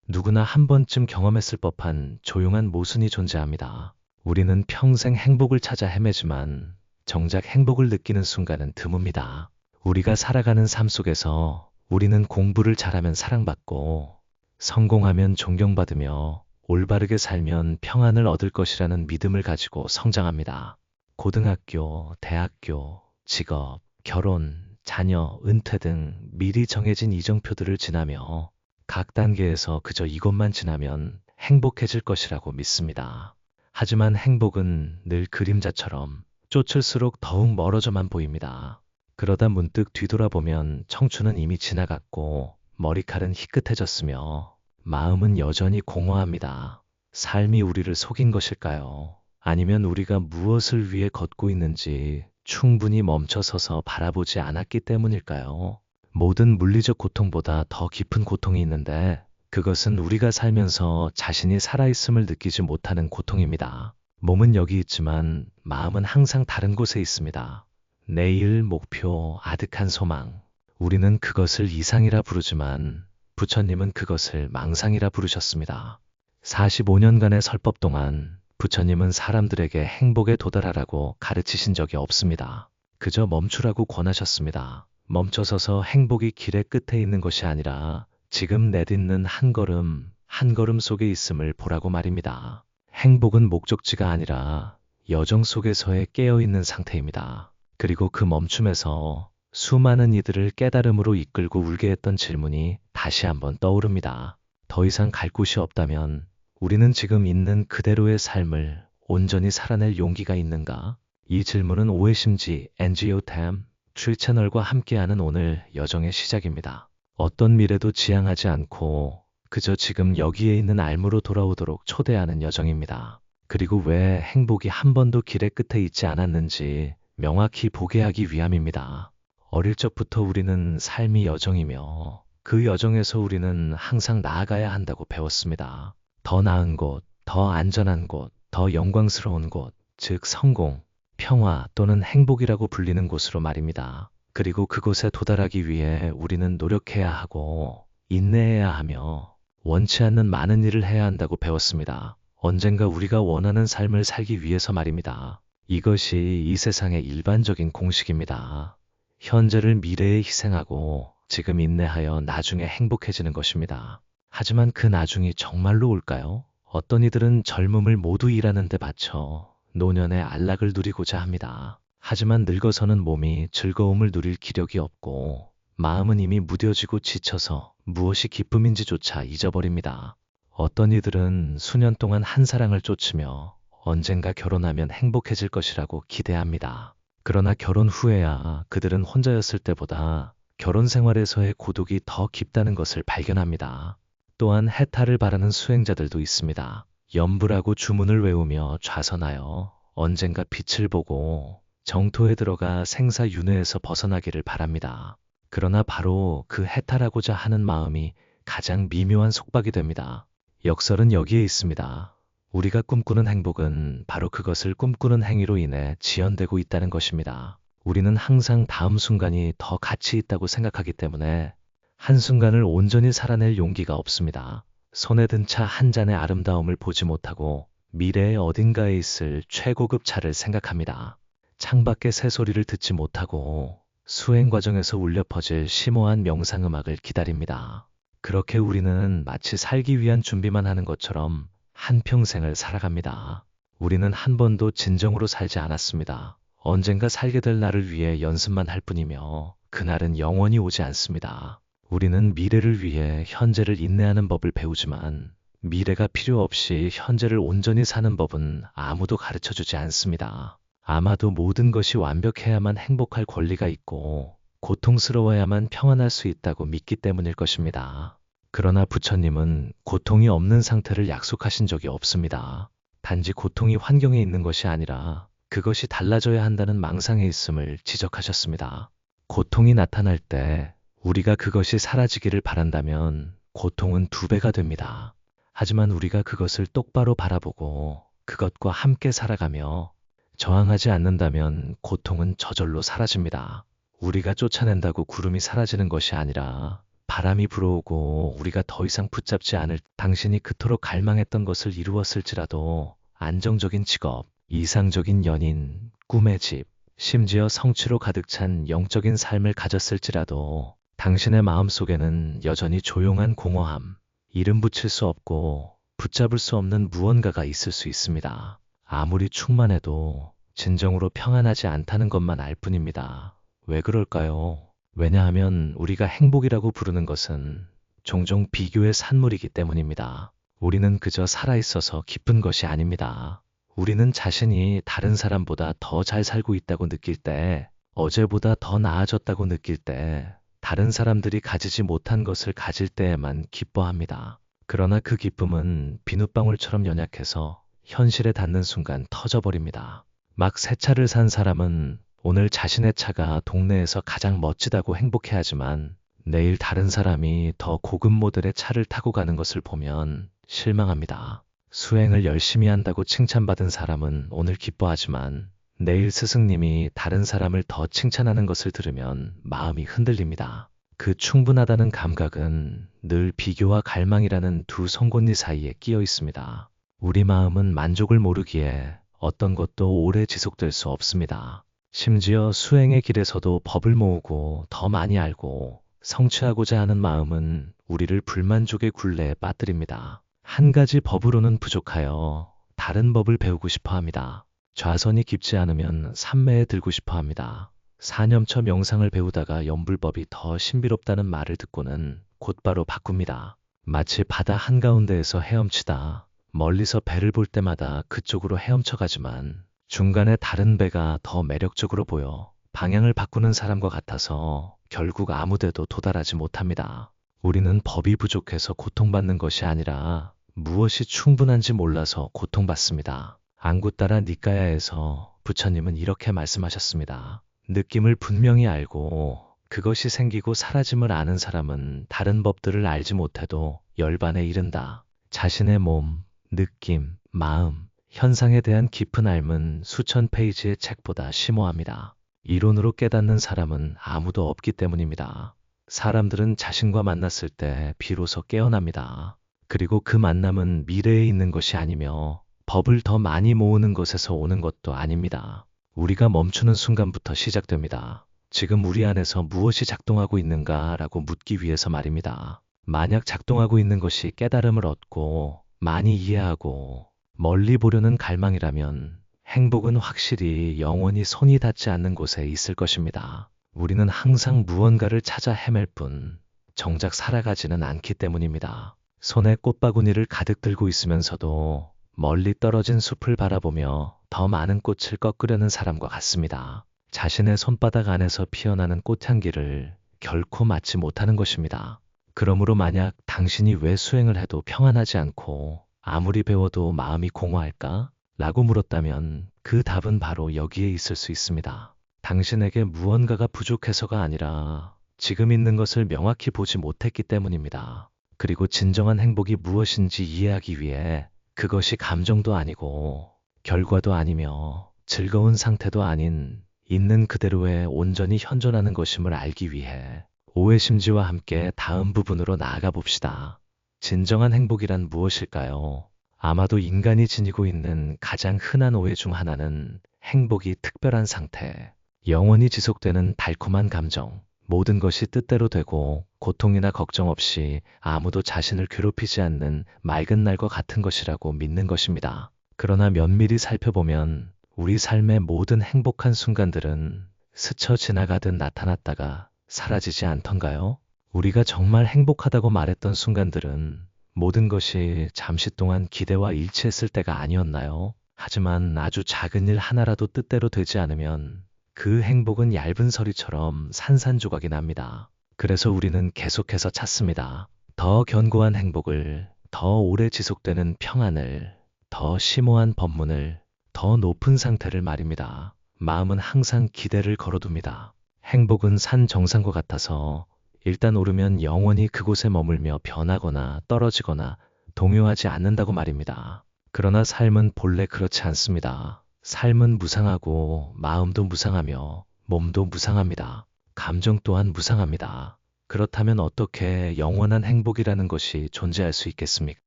누구나 한 번쯤 경험했을 법한 조용한 모순이 존재합니다. 우리는 평생 행복을 찾아 헤매지만 정작 행복을 느끼는 순간은 드뭅니다. 우리가 살아가는 삶 속에서 우리는 공부를 잘하면 사랑받고 성공하면 존경받으며 올바르게 살면 평안을 얻을 것이라는 믿음을 가지고 성장합니다. 고등학교, 대학교, 직업, 결혼, 자녀, 은퇴 등 미리 정해진 이정표들을 지나며 각 단계에서 그저 이것만 지나면 행복해질 것이라고 믿습니다. 하지만 행복은 늘 그림자처럼 쫓을수록 더욱 멀어져만 보입니다. 그러다 문득 뒤돌아보면 청춘은 이미 지나갔고 머리칼은 희끗해졌으며 마음은 여전히 공허합니다. 삶이 우리를 속인 것일까요? 아니면 우리가 무엇을 위해 걷고 있는지 충분히 멈춰서서 바라보지 않았기 때문일까요? 모든 물리적 고통보다 더 깊은 고통이 있는데 그것은 우리가 살면서 자신이 살아있음을 느끼지 못하는 고통입니다. 몸은 여기 있지만 마음은 항상 다른 곳에 있습니다. 내일, 목표, 아득한 소망. 우리는 그것을 이상이라 부르지만 부처님은 그것을 망상이라 부르셨습니다. 45년간의 설법 동안 부처님은 사람들에게 행복에 도달하라고 가르치신 적이 없습니다. 그저 멈추라고 권하셨습니다. 멈춰서서 행복이 길의 끝에 있는 것이 아니라 지금 내딛는 한 걸음, 한 걸음 속에 있음을 보라고 말입니다. 행복은 목적지가 아니라 여정 속에서의 깨어있는 상태입니다. 그리고 그 멈춤에서 수많은 이들을 깨달음으로 이끌고 울게 했던 질문이 다시 한번 떠오릅니다. 더 이상 갈 곳이 없다면 우리는 지금 있는 그대로의 삶을 온전히 살아낼 용기가 있는가? 이 질문은 오해심지 NGO템 트리 채널과 함께하는 오늘 여정의 시작입니다. 어떤 미래도 지향하지 않고 그저 지금 여기에 있는 알무로 돌아오도록 초대하는 여정입니다. 그리고 왜 행복이 한 번도 길의 끝에 있지 않았는지 명확히 보게 하기 위함입니다. 어릴 적부터 우리는 삶이 여정이며 그 여정에서 우리는 항상 나아가야 한다고 배웠습니다. 더 나은 곳, 더 안전한 곳, 더 영광스러운 곳, 즉 성공, 평화 또는 행복이라고 불리는 곳으로 말입니다. 그리고 그곳에 도달하기 위해 우리는 노력해야 하고 인내해야 하며 원치 않는 많은 일을 해야 한다고 배웠습니다. 언젠가 우리가 원하는 삶을 살기 위해서 말입니다. 이것이 이 세상의 일반적인 공식입니다. 현재를 미래에 희생하고 지금 인내하여 나중에 행복해지는 것입니다. 하지만 그 나중이 정말로 올까요? 어떤 이들은 젊음을 모두 일하는 데 바쳐 노년의 안락을 누리고자 합니다. 하지만 늙어서는 몸이 즐거움을 누릴 기력이 없고 마음은 이미 무뎌지고 지쳐서 무엇이 기쁨인지조차 잊어버립니다. 어떤 이들은 수년 동안 한 사랑을 쫓으며 언젠가 결혼하면 행복해질 것이라고 기대합니다. 그러나 결혼 후에야 그들은 혼자였을 때보다 결혼 생활에서의 고독이 더 깊다는 것을 발견합니다. 또한 해탈을 바라는 수행자들도 있습니다. 염불하고 주문을 외우며 좌선하여 언젠가 빛을 보고 정토에 들어가 생사윤회에서 벗어나기를 바랍니다. 그러나 바로 그 해탈하고자 하는 마음이 가장 미묘한 속박이 됩니다. 역설은 여기에 있습니다. 우리가 꿈꾸는 행복은 바로 그것을 꿈꾸는 행위로 인해 지연되고 있다는 것입니다. 우리는 항상 다음 순간이 더 가치 있다고 생각하기 때문에 한순간을 온전히 살아낼 용기가 없습니다. 손에 든 차 한 잔의 아름다움을 보지 못하고 미래의 어딘가에 있을 최고급 차를 생각합니다. 창밖의 새소리를 듣지 못하고 수행 과정에서 울려 퍼질 심오한 명상음악을 기다립니다. 그렇게 우리는 마치 살기 위한 준비만 하는 것처럼 한평생을 살아갑니다. 우리는 한 번도 진정으로 살지 않았습니다. 언젠가 살게 될 날을 위해 연습만 할 뿐이며 그날은 영원히 오지 않습니다. 우리는 미래를 위해 현재를 인내하는 법을 배우지만 미래가 필요 없이 현재를 온전히 사는 법은 아무도 가르쳐주지 않습니다. 아마도 모든 것이 완벽해야만 행복할 권리가 있고 고통스러워야만 평안할 수 있다고 믿기 때문일 것입니다. 그러나 부처님은 고통이 없는 상태를 약속하신 적이 없습니다. 단지 고통이 환경에 있는 것이 아니라 그것이 달라져야 한다는 망상에 있음을 지적하셨습니다. 고통이 나타날 때 우리가 그것이 사라지기를 바란다면 고통은 2배가 됩니다. 하지만 우리가 그것을 똑바로 바라보고 그것과 함께 살아가며 저항하지 않는다면 고통은 저절로 사라집니다. 우리가 쫓아낸다고 구름이 사라지는 것이 아니라 바람이 불어오고 우리가 더 이상 붙잡지 않을 당신이 그토록 갈망했던 것을 이루었을지라도 안정적인 직업, 이상적인 연인, 꿈의 집, 심지어 성취로 가득 찬 영적인 삶을 가졌을지라도 당신의 마음속에는 여전히 조용한 공허함, 이름 붙일 수 없고 붙잡을 수 없는 무언가가 있을 수 있습니다. 아무리 충만해도 진정으로 평안하지 않다는 것만 알 뿐입니다. 왜 그럴까요? 왜냐하면 우리가 행복이라고 부르는 것은 종종 비교의 산물이기 때문입니다. 우리는 그저 살아있어서 기쁜 것이 아닙니다. 우리는 자신이 다른 사람보다 더 잘 살고 있다고 느낄 때, 어제보다 더 나아졌다고 느낄 때, 다른 사람들이 가지지 못한 것을 가질 때에만 기뻐합니다. 그러나 그 기쁨은 비눗방울처럼 연약해서 현실에 닿는 순간 터져버립니다. 막 새 차를 산 사람은 오늘 자신의 차가 동네에서 가장 멋지다고 행복해하지만 내일 다른 사람이 더 고급 모델의 차를 타고 가는 것을 보면 실망합니다. 수행을 열심히 한다고 칭찬받은 사람은 오늘 기뻐하지만 내일 스승님이 다른 사람을 더 칭찬하는 것을 들으면 마음이 흔들립니다. 그 충분하다는 감각은 늘 비교와 갈망이라는 두 송곳니 사이에 끼어 있습니다. 우리 마음은 만족을 모르기에 어떤 것도 오래 지속될 수 없습니다. 심지어 수행의 길에서도 법을 모으고 더 많이 알고 성취하고자 하는 마음은 우리를 불만족의 굴레에 빠뜨립니다. 한 가지 법으로는 부족하여 다른 법을 배우고 싶어 합니다. 좌선이 깊지 않으면 산매에 들고 싶어 합니다. 4년처 명상을 배우다가 연불법이 더 신비롭다는 말을 듣고는 곧바로 바꿉니다. 마치 바다 한가운데에서 헤엄치다 멀리서 배를 볼 때마다 그쪽으로 헤엄쳐가지만 중간에 다른 배가 더 매력적으로 보여 방향을 바꾸는 사람과 같아서 결국 아무데도 도달하지 못합니다. 우리는 법이 부족해서 고통받는 것이 아니라 무엇이 충분한지 몰라서 고통받습니다. 앙구따라 니까야에서 부처님은 이렇게 말씀하셨습니다. 느낌을 분명히 알고 그것이 생기고 사라짐을 아는 사람은 다른 법들을 알지 못해도 열반에 이른다. 자신의 몸, 느낌, 마음, 현상에 대한 깊은 알은 수천 페이지의 책보다 심오합니다. 이론으로 깨닫는 사람은 아무도 없기 때문입니다. 사람들은 자신과 만났을 때 비로소 깨어납니다. 그리고 그 만남은 미래에 있는 것이 아니며 법을 더 많이 모으는 것에서 오는 것도 아닙니다. 우리가 멈추는 순간부터 시작됩니다. 지금 우리 안에서 무엇이 작동하고 있는가라고 묻기 위해서 말입니다. 만약 작동하고 있는 것이 깨달음을 얻고 많이 이해하고 멀리 보려는 갈망이라면 행복은 확실히 영원히 손이 닿지 않는 곳에 있을 것입니다. 우리는 항상 무언가를 찾아 헤맬 뿐 정작 살아가지는 않기 때문입니다. 손에 꽃바구니를 가득 들고 있으면서도 멀리 떨어진 숲을 바라보며 더 많은 꽃을 꺾으려는 사람과 같습니다. 자신의 손바닥 안에서 피어나는 꽃향기를 결코 맡지 못하는 것입니다. 그러므로 만약 당신이 왜 수행을 해도 평안하지 않고 아무리 배워도 마음이 공허할까? 라고 물었다면 그 답은 바로 여기에 있을 수 있습니다. 당신에게 무언가가 부족해서가 아니라 지금 있는 것을 명확히 보지 못했기 때문입니다. 그리고 진정한 행복이 무엇인지 이해하기 위해 그것이 감정도 아니고 결과도 아니며 즐거운 상태도 아닌 있는 그대로의 온전히 현존하는 것임을 알기 위해 오해심지와 함께 다음 부분으로 나아가 봅시다. 진정한 행복이란 무엇일까요? 아마도 인간이 지니고 있는 가장 흔한 오해 중 하나는 행복이 특별한 상태, 영원히 지속되는 달콤한 감정, 모든 것이 뜻대로 되고 고통이나 걱정 없이 아무도 자신을 괴롭히지 않는 맑은 날과 같은 것이라고 믿는 것입니다. 그러나 면밀히 살펴보면 우리 삶의 모든 행복한 순간들은 스쳐 지나가듯 나타났다가 사라지지 않던가요? 우리가 정말 행복하다고 말했던 순간들은 모든 것이 잠시 동안 기대와 일치했을 때가 아니었나요? 하지만 아주 작은 일 하나라도 뜻대로 되지 않으면 그 행복은 얇은 서리처럼 산산조각이 납니다. 그래서 우리는 계속해서 찾습니다. 더 견고한 행복을, 더 오래 지속되는 평안을, 더 심오한 법문을, 더 높은 상태를 말입니다. 마음은 항상 기대를 걸어둡니다. 행복은 산 정상과 같아서 일단 오르면 영원히 그곳에 머물며 변하거나 떨어지거나 동요하지 않는다고 말입니다. 그러나 삶은 본래 그렇지 않습니다. 삶은 무상하고 마음도 무상하며 몸도 무상합니다. 감정 또한 무상합니다. 그렇다면 어떻게 영원한 행복이라는 것이 존재할 수 있겠습니까?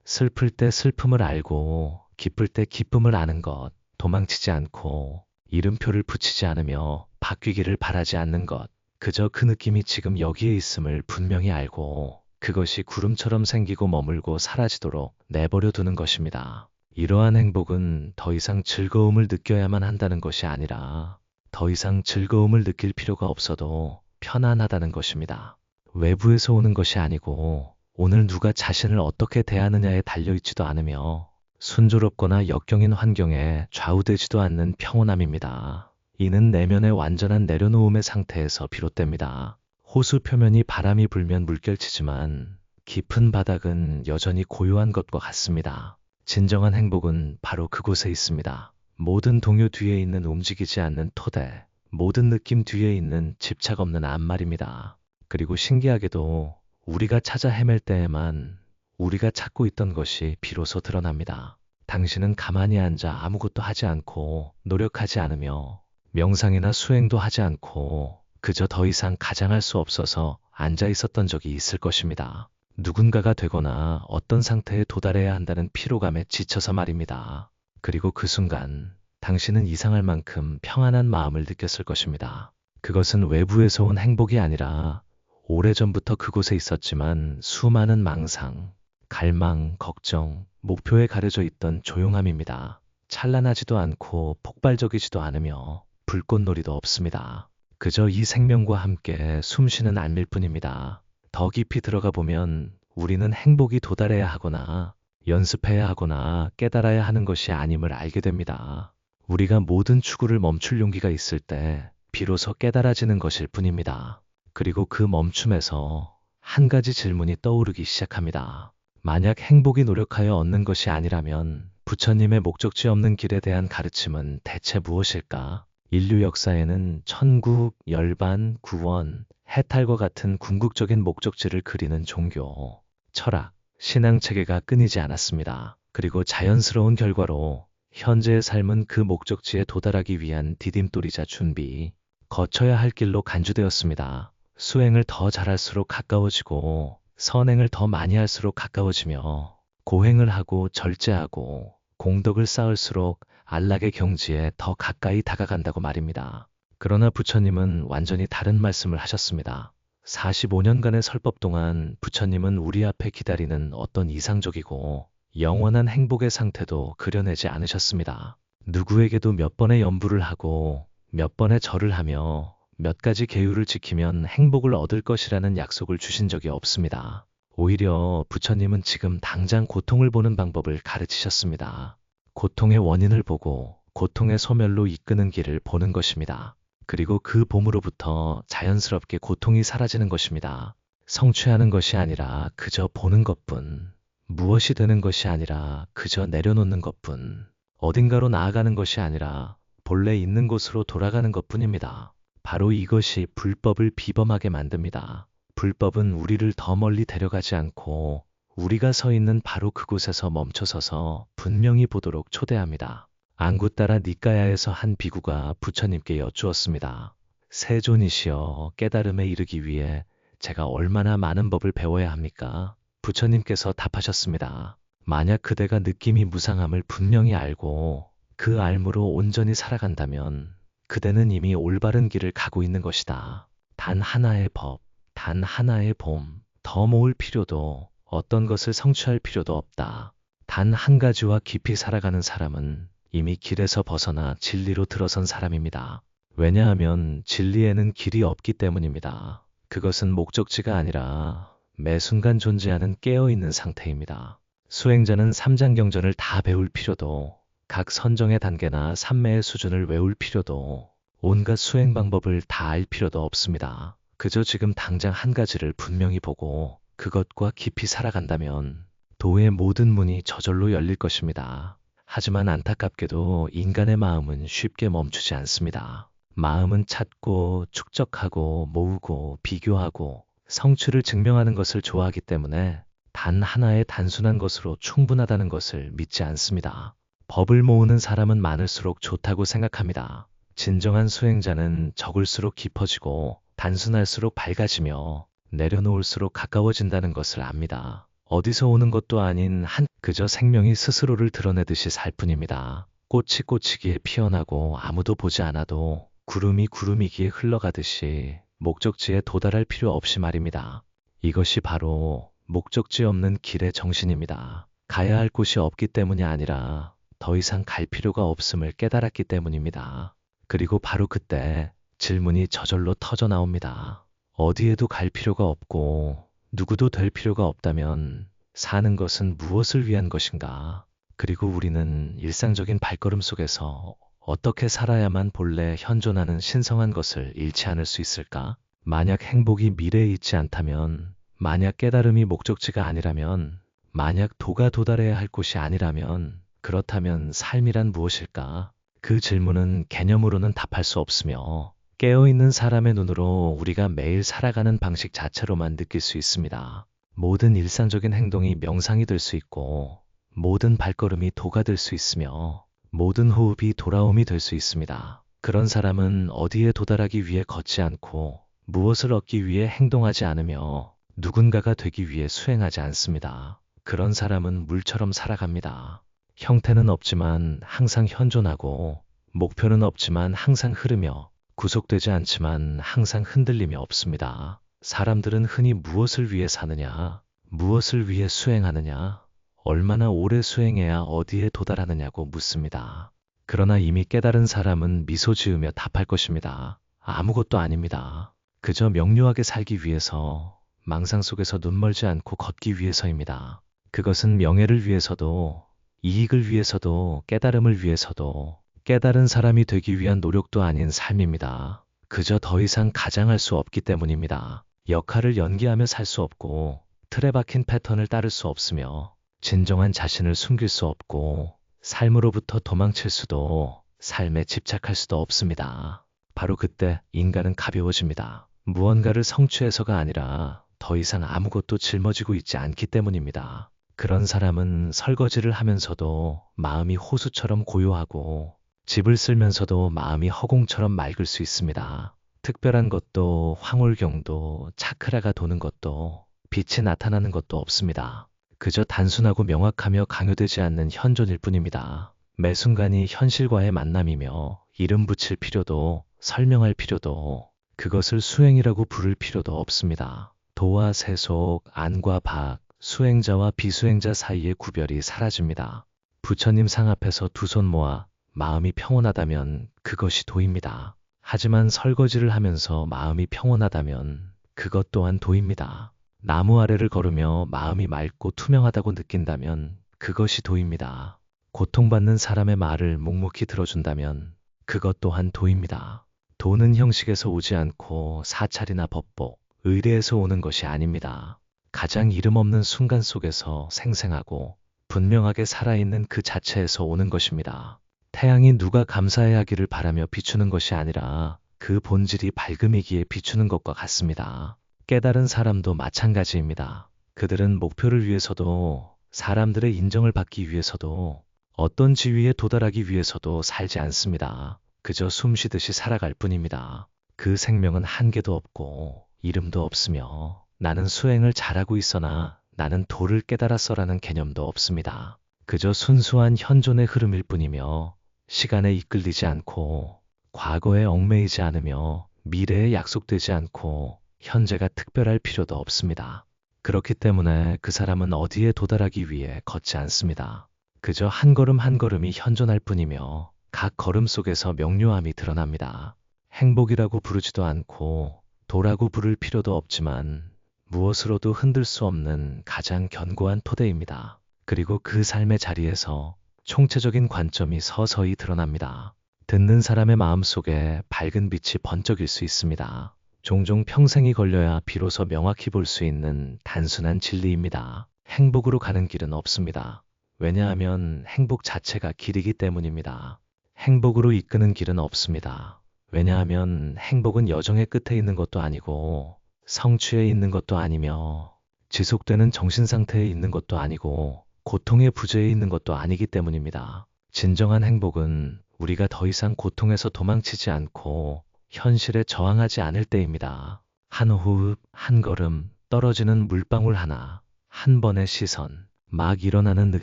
슬플 때 슬픔을 알고 기쁠 때 기쁨을 아는 것, 도망치지 않고 이름표를 붙이지 않으며 바뀌기를 바라지 않는 것, 그저 그 느낌이 지금 여기에 있음을 분명히 알고 그것이 구름처럼 생기고 머물고 사라지도록 내버려 두는 것입니다. 이러한 행복은 더 이상 즐거움을 느껴야만 한다는 것이 아니라 더 이상 즐거움을 느낄 필요가 없어도 편안하다는 것입니다. 외부에서 오는 것이 아니고 오늘 누가 자신을 어떻게 대하느냐에 달려있지도 않으며 순조롭거나 역경인 환경에 좌우되지도 않는 평온함입니다. 이는 내면의 완전한 내려놓음의 상태에서 비롯됩니다. 호수 표면이 바람이 불면 물결치지만 깊은 바닥은 여전히 고요한 것과 같습니다. 진정한 행복은 바로 그곳에 있습니다. 모든 동요 뒤에 있는 움직이지 않는 토대, 모든 느낌 뒤에 있는 집착 없는 앞말입니다. 그리고 신기하게도 우리가 찾아 헤맬 때에만 우리가 찾고 있던 것이 비로소 드러납니다. 당신은 가만히 앉아 아무것도 하지 않고 노력하지 않으며 명상이나 수행도 하지 않고 그저 더 이상 가장할 수 없어서 앉아 있었던 적이 있을 것입니다. 누군가가 되거나 어떤 상태에 도달해야 한다는 피로감에 지쳐서 말입니다. 그리고 그 순간 당신은 이상할 만큼 평안한 마음을 느꼈을 것입니다. 그것은 외부에서 온 행복이 아니라 오래전부터 그곳에 있었지만 수많은 망상, 갈망, 걱정, 목표에 가려져 있던 조용함입니다. 찬란하지도 않고 폭발적이지도 않으며 불꽃놀이도 없습니다. 그저 이 생명과 함께 숨쉬는 안릴 뿐입니다. 더 깊이 들어가 보면 우리는 행복이 도달해야 하거나 연습해야 하거나 깨달아야 하는 것이 아님을 알게 됩니다. 우리가 모든 추구를 멈출 용기가 있을 때 비로소 깨달아지는 것일 뿐입니다. 그리고 그 멈춤에서 한 가지 질문이 떠오르기 시작합니다. 만약 행복이 노력하여 얻는 것이 아니라면 부처님의 목적지 없는 길에 대한 가르침은 대체 무엇일까? 인류 역사에는 천국, 열반, 구원, 해탈과 같은 궁극적인 목적지를 그리는 종교, 철학, 신앙 체계가 끊이지 않았습니다. 그리고 자연스러운 결과로 현재의 삶은 그 목적지에 도달하기 위한 디딤돌이자 준비, 거쳐야 할 길로 간주되었습니다. 수행을 더 잘할수록 가까워지고 선행을 더 많이 할수록 가까워지며 고행을 하고 절제하고 공덕을 쌓을수록 안락의 경지에 더 가까이 다가간다고 말입니다. 그러나 부처님은 완전히 다른 말씀을 하셨습니다. 45년간의 설법 동안 부처님은 우리 앞에 기다리는 어떤 이상적이고 영원한 행복의 상태도 그려내지 않으셨습니다. 누구에게도 몇 번의 연부를 하고 몇 번의 절을 하며 몇 가지 계율을 지키면 행복을 얻을 것이라는 약속을 주신 적이 없습니다. 오히려 부처님은 지금 당장 고통을 보는 방법을 가르치셨습니다. 고통의 원인을 보고 고통의 소멸로 이끄는 길을 보는 것입니다. 그리고 그 봄으로부터 자연스럽게 고통이 사라지는 것입니다. 성취하는 것이 아니라 그저 보는 것뿐, 무엇이 되는 것이 아니라 그저 내려놓는 것뿐, 어딘가로 나아가는 것이 아니라 본래 있는 곳으로 돌아가는 것뿐입니다. 바로 이것이 불법을 비범하게 만듭니다. 불법은 우리를 더 멀리 데려가지 않고 우리가 서 있는 바로 그곳에서 멈춰서서 분명히 보도록 초대합니다. 안구따라 니까야에서 한 비구가 부처님께 여쭈었습니다. 세존이시여, 깨달음에 이르기 위해 제가 얼마나 많은 법을 배워야 합니까? 부처님께서 답하셨습니다. 만약 그대가 느낌이 무상함을 분명히 알고 그 알무로 온전히 살아간다면 그대는 이미 올바른 길을 가고 있는 것이다. 단 하나의 법, 단 하나의 봄, 더 모을 필요도 어떤 것을 성취할 필요도 없다. 단 한 가지와 깊이 살아가는 사람은 이미 길에서 벗어나 진리로 들어선 사람입니다. 왜냐하면 진리에는 길이 없기 때문입니다. 그것은 목적지가 아니라 매 순간 존재하는 깨어있는 상태입니다. 수행자는 삼장경전을 다 배울 필요도, 각 선정의 단계나 삼매의 수준을 외울 필요도, 온갖 수행 방법을 다 알 필요도 없습니다. 그저 지금 당장 한 가지를 분명히 보고 그것과 깊이 살아간다면 도의 모든 문이 저절로 열릴 것입니다. 하지만 안타깝게도 인간의 마음은 쉽게 멈추지 않습니다. 마음은 찾고 축적하고 모으고 비교하고 성취를 증명하는 것을 좋아하기 때문에 단 하나의 단순한 것으로 충분하다는 것을 믿지 않습니다. 법을 모으는 사람은 많을수록 좋다고 생각합니다. 진정한 수행자는 적을수록 깊어지고 단순할수록 밝아지며 내려놓을수록 가까워진다는 것을 압니다. 어디서 오는 것도 아닌 그저 생명이 스스로를 드러내듯이 살 뿐입니다. 꽃이 꽃이기에 피어나고 아무도 보지 않아도 구름이 구름이기에 흘러가듯이 목적지에 도달할 필요 없이 말입니다. 이것이 바로 목적지 없는 길의 정신입니다. 가야 할 곳이 없기 때문이 아니라 더 이상 갈 필요가 없음을 깨달았기 때문입니다. 그리고 바로 그때 질문이 저절로 터져 나옵니다. 어디에도 갈 필요가 없고 누구도 될 필요가 없다면 사는 것은 무엇을 위한 것인가? 그리고 우리는 일상적인 발걸음 속에서 어떻게 살아야만 본래 현존하는 신성한 것을 잃지 않을 수 있을까? 만약 행복이 미래에 있지 않다면, 만약 깨달음이 목적지가 아니라면, 만약 도가 도달해야 할 곳이 아니라면, 그렇다면 삶이란 무엇일까? 그 질문은 개념으로는 답할 수 없으며 깨어있는 사람의 눈으로 우리가 매일 살아가는 방식 자체로만 느낄 수 있습니다. 모든 일상적인 행동이 명상이 될 수 있고 모든 발걸음이 도가 될 수 있으며 모든 호흡이 돌아옴이 될 수 있습니다. 그런 사람은 어디에 도달하기 위해 걷지 않고 무엇을 얻기 위해 행동하지 않으며 누군가가 되기 위해 수행하지 않습니다. 그런 사람은 물처럼 살아갑니다. 형태는 없지만 항상 현존하고 목표는 없지만 항상 흐르며 구속되지 않지만 항상 흔들림이 없습니다. 사람들은 흔히 무엇을 위해 사느냐, 무엇을 위해 수행하느냐, 얼마나 오래 수행해야 어디에 도달하느냐고 묻습니다. 그러나 이미 깨달은 사람은 미소 지으며 답할 것입니다. 아무것도 아닙니다. 그저 명료하게 살기 위해서, 망상 속에서 눈 멀지 않고 걷기 위해서입니다. 그것은 명예를 위해서도, 이익을 위해서도, 깨달음을 위해서도, 깨달은 사람이 되기 위한 노력도 아닌 삶입니다. 그저 더 이상 가장할 수 없기 때문입니다. 역할을 연기하며 살 수 없고, 틀에 박힌 패턴을 따를 수 없으며, 진정한 자신을 숨길 수 없고, 삶으로부터 도망칠 수도, 삶에 집착할 수도 없습니다. 바로 그때 인간은 가벼워집니다. 무언가를 성취해서가 아니라 더 이상 아무것도 짊어지고 있지 않기 때문입니다. 그런 사람은 설거지를 하면서도 마음이 호수처럼 고요하고 집을 쓸면서도 마음이 허공처럼 맑을 수 있습니다. 특별한 것도 황홀경도 차크라가 도는 것도 빛이 나타나는 것도 없습니다. 그저 단순하고 명확하며 강요되지 않는 현존일 뿐입니다. 매 순간이 현실과의 만남이며 이름 붙일 필요도 설명할 필요도 그것을 수행이라고 부를 필요도 없습니다. 도와 세속, 안과 박, 수행자와 비수행자 사이의 구별이 사라집니다. 부처님 상 앞에서 두 손 모아 마음이 평온하다면 그것이 도입니다. 하지만 설거지를 하면서 마음이 평온하다면 그것 또한 도입니다. 나무 아래를 걸으며 마음이 맑고 투명하다고 느낀다면 그것이 도입니다. 고통받는 사람의 말을 묵묵히 들어준다면 그것 또한 도입니다. 도는 형식에서 오지 않고 사찰이나 법복, 의례에서 오는 것이 아닙니다. 가장 이름 없는 순간 속에서 생생하고 분명하게 살아있는 그 자체에서 오는 것입니다. 태양이 누가 감사해야 하기를 바라며 비추는 것이 아니라 그 본질이 밝음이기에 비추는 것과 같습니다. 깨달은 사람도 마찬가지입니다. 그들은 목표를 위해서도 사람들의 인정을 받기 위해서도 어떤 지위에 도달하기 위해서도 살지 않습니다. 그저 숨쉬듯이 살아갈 뿐입니다. 그 생명은 한계도 없고 이름도 없으며 나는 수행을 잘하고 있으나 나는 도를 깨달았어라는 개념도 없습니다. 그저 순수한 현존의 흐름일 뿐이며 시간에 이끌리지 않고 과거에 얽매이지 않으며 미래에 약속되지 않고 현재가 특별할 필요도 없습니다. 그렇기 때문에 그 사람은 어디에 도달하기 위해 걷지 않습니다. 그저 한 걸음 한 걸음이 현존할 뿐이며 각 걸음 속에서 명료함이 드러납니다. 행복이라고 부르지도 않고 도라고 부를 필요도 없지만 무엇으로도 흔들 수 없는 가장 견고한 토대입니다. 그리고 그 삶의 자리에서 총체적인 관점이 서서히 드러납니다. 듣는 사람의 마음속에 밝은 빛이 번쩍일 수 있습니다. 종종 평생이 걸려야 비로소 명확히 볼 수 있는 단순한 진리입니다. 행복으로 가는 길은 없습니다. 왜냐하면 행복 자체가 길이기 때문입니다. 행복으로 이끄는 길은 없습니다. 왜냐하면 행복은 여정의 끝에 있는 것도 아니고 성취에 있는 것도 아니며 지속되는 정신상태에 있는 것도 아니고 고통의 부재에 있는 것도 아니기 때문입니다. 진정한 행복은 우리가 더 이상 고통에서 도망치지 않고 현실에 저항하지 않을 때입니다. 한 호흡, 한 걸음, 떨어지는 물방울 하나, 한 번의 시선, 막 일어나는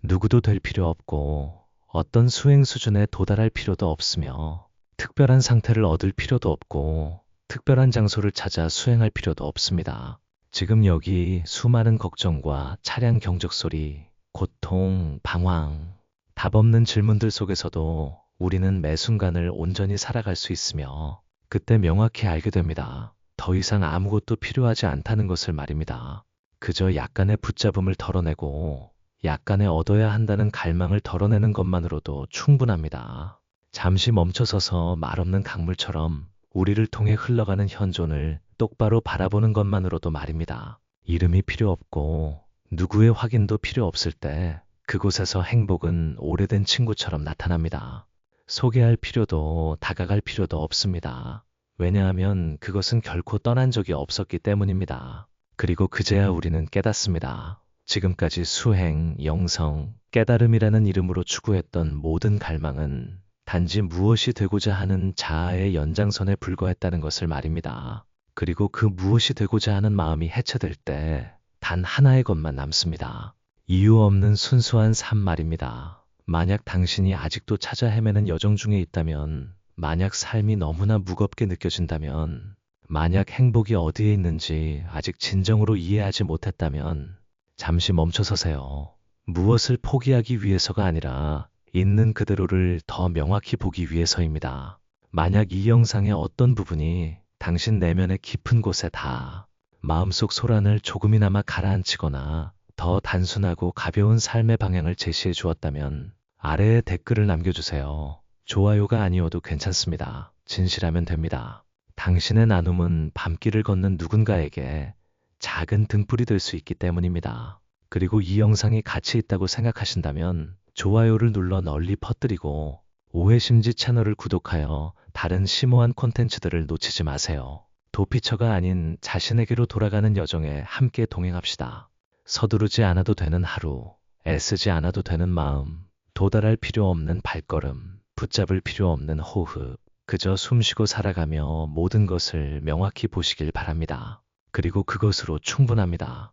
누구도 될 필요 없고 어떤 수행 수준에 도달할 필요도 없으며 특별한 상태를 얻을 필요도 없고 특별한 장소를 찾아 수행할 필요도 없습니다. 지금 여기 수많은 걱정과 차량 경적 소리, 고통, 방황, 답 없는 질문들 속에서도 우리는 매 순간을 온전히 살아갈 수 있으며 그때 명확히 알게 됩니다. 더 이상 아무것도 필요하지 않다는 것을 말입니다. 그저 약간의 붙잡음을 덜어내고 약간의 얻어야 한다는 갈망을 덜어내는 것만으로도 충분합니다. 잠시 멈춰서서 말없는 강물처럼 우리를 통해 흘러가는 현존을 똑바로 바라보는 것만으로도 말입니다. 이름이 필요 없고 누구의 확인도 필요 없을 때 그곳에서 행복은 오래된 친구처럼 나타납니다. 소개할 필요도 다가갈 필요도 없습니다. 왜냐하면 그것은 결코 떠난 적이 없었기 때문입니다. 그리고 그제야 우리는 깨닫습니다. 지금까지 수행, 영성, 깨달음이라는 이름으로 추구했던 모든 갈망은 단지 무엇이 되고자 하는 자아의 연장선에 불과했다는 것을 말입니다. 그리고 그 무엇이 되고자 하는 마음이 해체될 때 단 하나의 것만 남습니다. 이유 없는 순수한 삶 말입니다. 만약 당신이 아직도 찾아 헤매는 여정 중에 있다면, 만약 삶이 너무나 무겁게 느껴진다면, 만약 행복이 어디에 있는지 아직 진정으로 이해하지 못했다면 잠시 멈춰서세요. 무엇을 포기하기 위해서가 아니라 있는 그대로를 더 명확히 보기 위해서입니다. 만약 이 영상의 어떤 부분이 당신 내면의 깊은 곳에 다 마음속 소란을 조금이나마 가라앉히거나 더 단순하고 가벼운 삶의 방향을 제시해 주었다면 아래에 댓글을 남겨주세요. 좋아요가 아니어도 괜찮습니다. 진실하면 됩니다. 당신의 나눔은 밤길을 걷는 누군가에게 작은 등불이 될 수 있기 때문입니다. 그리고 이 영상이 가치 있다고 생각하신다면 좋아요를 눌러 널리 퍼뜨리고 오해심지 채널을 구독하여 다른 심오한 콘텐츠들을 놓치지 마세요. 도피처가 아닌 자신에게로 돌아가는 여정에 함께 동행합시다. 서두르지 않아도 되는 하루, 애쓰지 않아도 되는 마음, 도달할 필요 없는 발걸음, 붙잡을 필요 없는 호흡, 그저 숨쉬고 살아가며 모든 것을 명확히 보시길 바랍니다. 그리고 그것으로 충분합니다.